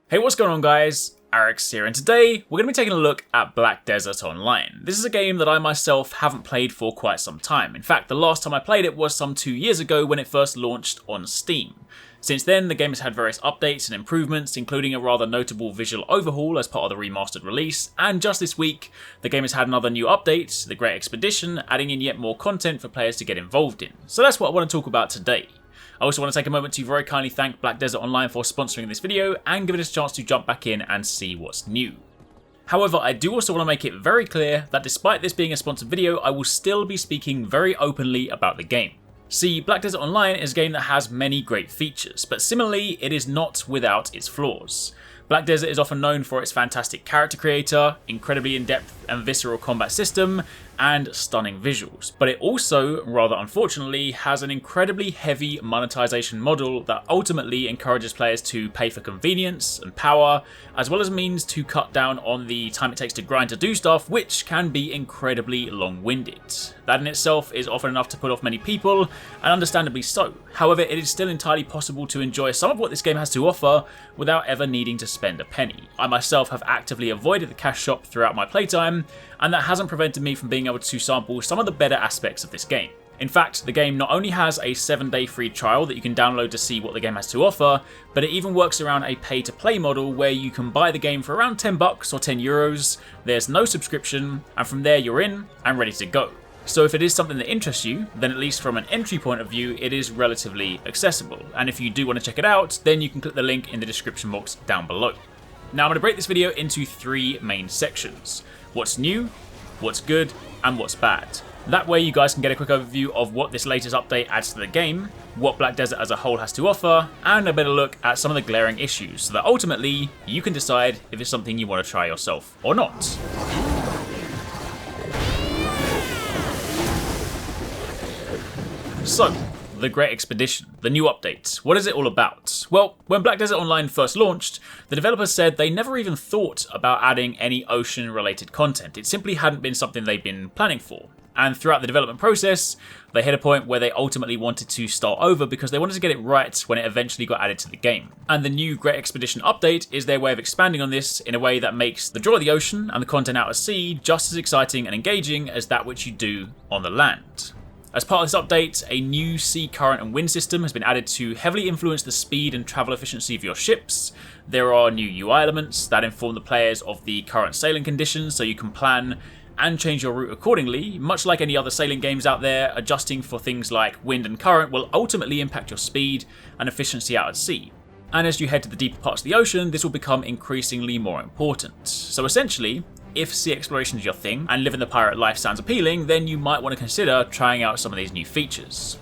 Hey, what's going on guys? Arekkz here, and today we're going to be taking a look at Black Desert Online. This is a game that I myself haven't played for quite some time. In fact, the last time I played it was some 2 years ago when it first launched on Steam. Since then, the game has had various updates and improvements, including a rather notable visual overhaul as part of the remastered release, and just this week, the game has had another new update, the Great Expedition, adding in yet more content for players to get involved in. So that's what I want to talk about today. I also want to take a moment to very kindly thank Black Desert Online for sponsoring this video and giving us a chance to jump back in and see what's new. However, I do also want to make it very clear that despite this being a sponsored video, I will still be speaking very openly about the game. See, Black Desert Online is a game that has many great features, but similarly, it is not without its flaws. Black Desert is often known for its fantastic character creator, incredibly in-depth and visceral combat system, and stunning visuals. But it also, rather unfortunately, has an incredibly heavy monetization model that ultimately encourages players to pay for convenience and power, as well as means to cut down on the time it takes to grind to do stuff, which can be incredibly long-winded. That in itself is often enough to put off many people, and understandably so. However, it is still entirely possible to enjoy some of what this game has to offer without ever needing to spend a penny. I myself have actively avoided the cash shop throughout my playtime, and that hasn't prevented me from being able to sample some of the better aspects of this game. In fact, the game not only has a 7-day free trial that you can download to see what the game has to offer, but it even works around a pay-to-play model where you can buy the game for around $10 or €10, there's no subscription, and from there you're in and ready to go. So if it is something that interests you, then at least from an entry point of view, it is relatively accessible. And if you do want to check it out, then you can click the link in the description box down below. Now I'm going to break this video into 3 main sections. What's new, what's good, and what's bad. That way you guys can get a quick overview of what this latest update adds to the game, what Black Desert as a whole has to offer, and a better look at some of the glaring issues, so that ultimately you can decide if it's something you want to try yourself or not. So, the Great Expedition, the new update. What is it all about? Well, when Black Desert Online first launched, the developers said they never even thought about adding any ocean-related content. It simply hadn't been something they'd been planning for. And throughout the development process, they hit a point where they ultimately wanted to start over because they wanted to get it right when it eventually got added to the game. And the new Great Expedition update is their way of expanding on this in a way that makes the draw of the ocean and the content out at sea just as exciting and engaging as that which you do on the land. As part of this update, a new sea current and wind system has been added to heavily influence the speed and travel efficiency of your ships. There are new UI elements that inform the players of the current sailing conditions so you can plan and change your route accordingly. Much like any other sailing games out there, adjusting for things like wind and current will ultimately impact your speed and efficiency out at sea. And as you head to the deeper parts of the ocean, this will become increasingly more important. So essentially, if sea exploration is your thing and living the pirate life sounds appealing, then you might want to consider trying out some of these new features.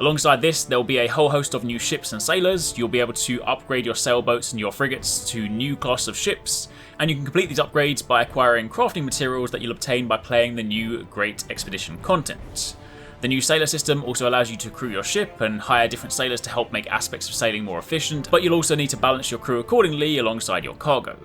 Alongside this, there will be a whole host of new ships and sailors. You'll be able to upgrade your sailboats and your frigates to new class of ships, and you can complete these upgrades by acquiring crafting materials that you'll obtain by playing the new Great Expedition content. The new sailor system also allows you to crew your ship and hire different sailors to help make aspects of sailing more efficient, but you'll also need to balance your crew accordingly alongside your cargo.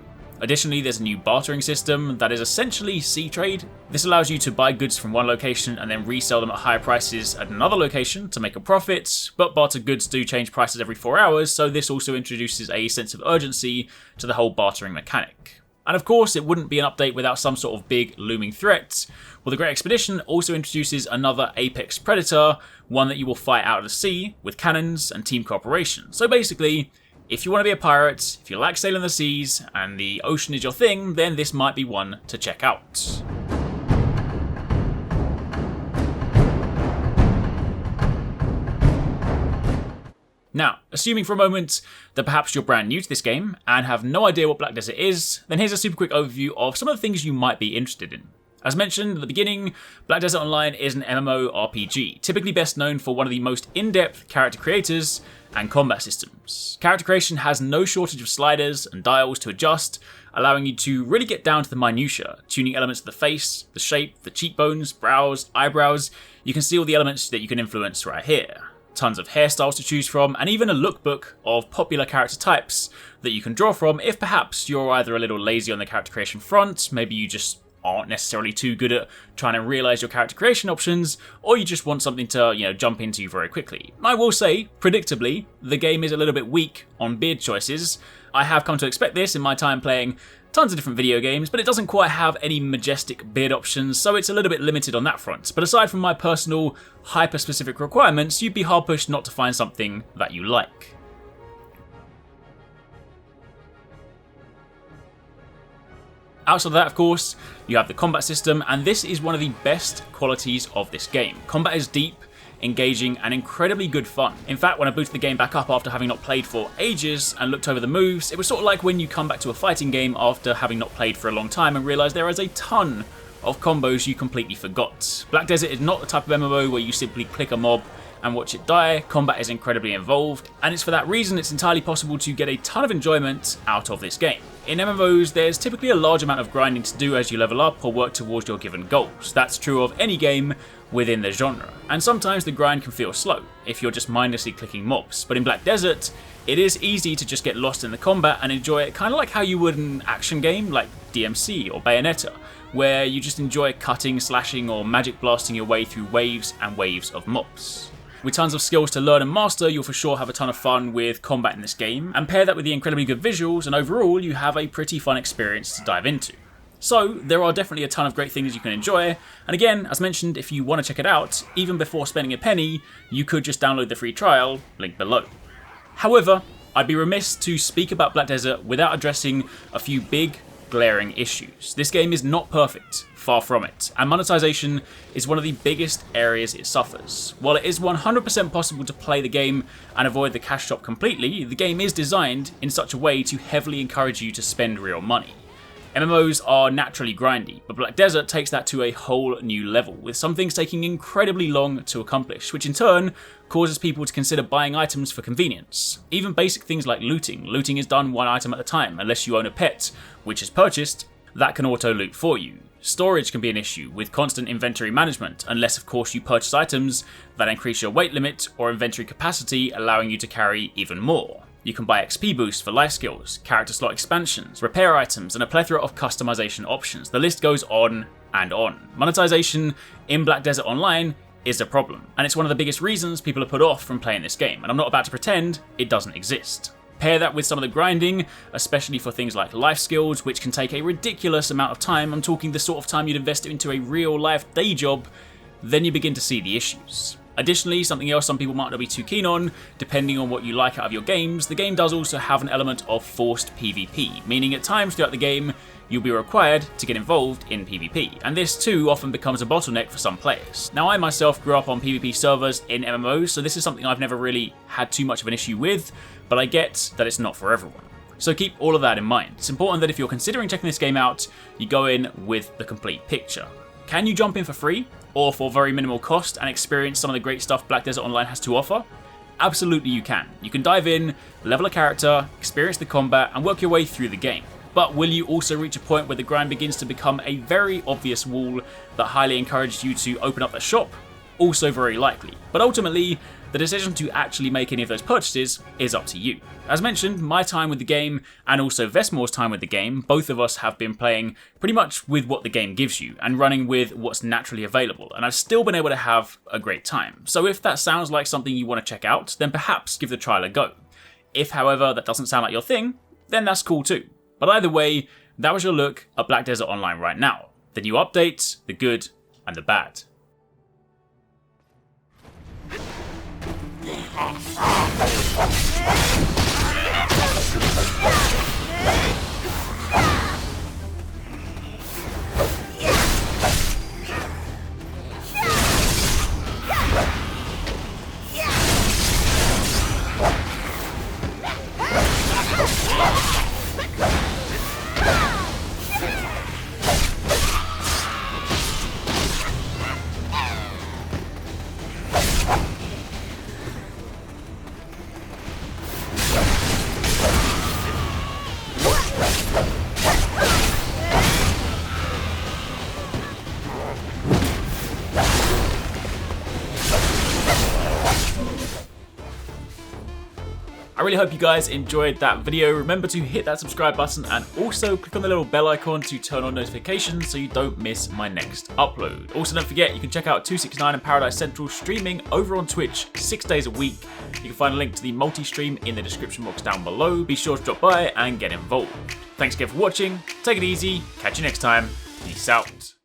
Additionally, there's a new bartering system that is essentially sea trade. This allows you to buy goods from one location and then resell them at higher prices at another location to make a profit, but barter goods do change prices every 4 hours, so this also introduces a sense of urgency to the whole bartering mechanic. And of course, it wouldn't be an update without some sort of big looming threat. Well, the Great Expedition also introduces another apex predator, one that you will fight out of the sea with cannons and team cooperation. So basically, if you want to be a pirate, if you like sailing the seas, and the ocean is your thing, then this might be one to check out. Now, assuming for a moment that perhaps you're brand new to this game and have no idea what Black Desert is, then here's a super quick overview of some of the things you might be interested in. As mentioned at the beginning, Black Desert Online is an MMORPG, typically best known for one of the most in-depth character creators and combat systems. Character creation has no shortage of sliders and dials to adjust, allowing you to really get down to the minutiae, tuning elements of the face, the shape, the cheekbones, brows, eyebrows. You can see all the elements that you can influence right here. Tons of hairstyles to choose from, and even a lookbook of popular character types that you can draw from if perhaps you're either a little lazy on the character creation front, maybe you just aren't necessarily too good at trying to realize your character creation options, or you just want something to, jump into very quickly. I will say, predictably, the game is a little bit weak on beard choices. I have come to expect this in my time playing tons of different video games, but it doesn't quite have any majestic beard options, so it's a little bit limited on that front. But aside from my personal, hyper-specific requirements, you'd be hard-pushed not to find something that you like. Outside of that, of course, you have the combat system, and this is one of the best qualities of this game. Combat is deep, engaging, and incredibly good fun. In fact, when I booted the game back up after having not played for ages and looked over the moves, it was sort of like when you come back to a fighting game after having not played for a long time and realise there is a ton of combos you completely forgot. Black Desert is not the type of MMO where you simply click a mob and watch it die. Combat is incredibly involved, and it's for that reason it's entirely possible to get a ton of enjoyment out of this game. In MMOs, there's typically a large amount of grinding to do as you level up or work towards your given goals. That's true of any game within the genre, and sometimes the grind can feel slow if you're just mindlessly clicking mobs, but in Black Desert, it is easy to just get lost in the combat and enjoy it kind of like how you would an action game like DMC or Bayonetta, where you just enjoy cutting, slashing, or magic blasting your way through waves and waves of mobs. With tons of skills to learn and master, you'll for sure have a ton of fun with combat in this game, and pair that with the incredibly good visuals, and overall you have a pretty fun experience to dive into. So there are definitely a ton of great things you can enjoy, and again, as mentioned, if you want to check it out, even before spending a penny, you could just download the free trial, link below. However, I'd be remiss to speak about Black Desert without addressing a few big, glaring issues. This game is not perfect, far from it, and monetization is one of the biggest areas it suffers. While it is 100% possible to play the game and avoid the cash shop completely, the game is designed in such a way to heavily encourage you to spend real money. MMOs are naturally grindy, but Black Desert takes that to a whole new level, with some things taking incredibly long to accomplish, which in turn causes people to consider buying items for convenience. Even basic things like looting. Looting is done one item at a time, unless you own a pet, which is purchased, that can auto-loot for you. Storage can be an issue, with constant inventory management, unless of course you purchase items that increase your weight limit or inventory capacity, allowing you to carry even more. You can buy XP boosts for life skills, character slot expansions, repair items, and a plethora of customization options. The list goes on and on. Monetization in Black Desert Online is a problem, and it's one of the biggest reasons people are put off from playing this game, and I'm not about to pretend it doesn't exist. Pair that with some of the grinding, especially for things like life skills, which can take a ridiculous amount of time. I'm talking the sort of time you'd invest into a real life day job, then you begin to see the issues. Additionally, something else some people might not be too keen on, depending on what you like out of your games, the game does also have an element of forced PvP, meaning at times throughout the game, you'll be required to get involved in PvP, and this too often becomes a bottleneck for some players. Now, I myself grew up on PvP servers in MMOs, so this is something I've never really had too much of an issue with, but I get that it's not for everyone. So keep all of that in mind. It's important that if you're considering checking this game out, you go in with the complete picture. Can you jump in for free, or for very minimal cost, and experience some of the great stuff Black Desert Online has to offer? Absolutely you can. You can dive in, level a character, experience the combat, and work your way through the game. But will you also reach a point where the grind begins to become a very obvious wall that highly encourages you to open up the shop? Also very likely. But ultimately, the decision to actually make any of those purchases is up to you. As mentioned, my time with the game and also Vestmore's time with the game, both of us have been playing pretty much with what the game gives you and running with what's naturally available, and I've still been able to have a great time. So if that sounds like something you want to check out, then perhaps give the trial a go. If, however, that doesn't sound like your thing, then that's cool too. But either way, that was your look at Black Desert Online right now. The new updates, the good and the bad. I really hope you guys enjoyed that video. Remember to hit that subscribe button and also click on the little bell icon to turn on notifications so you don't miss my next upload. Also, don't forget, you can check out TwoSixNine and Paradise Central streaming over on Twitch 6 days a week. You can find a link to the multi-stream in the description box down below. Be sure to drop by and get involved. Thanks again for watching. Take it easy. Catch you next time. Peace out.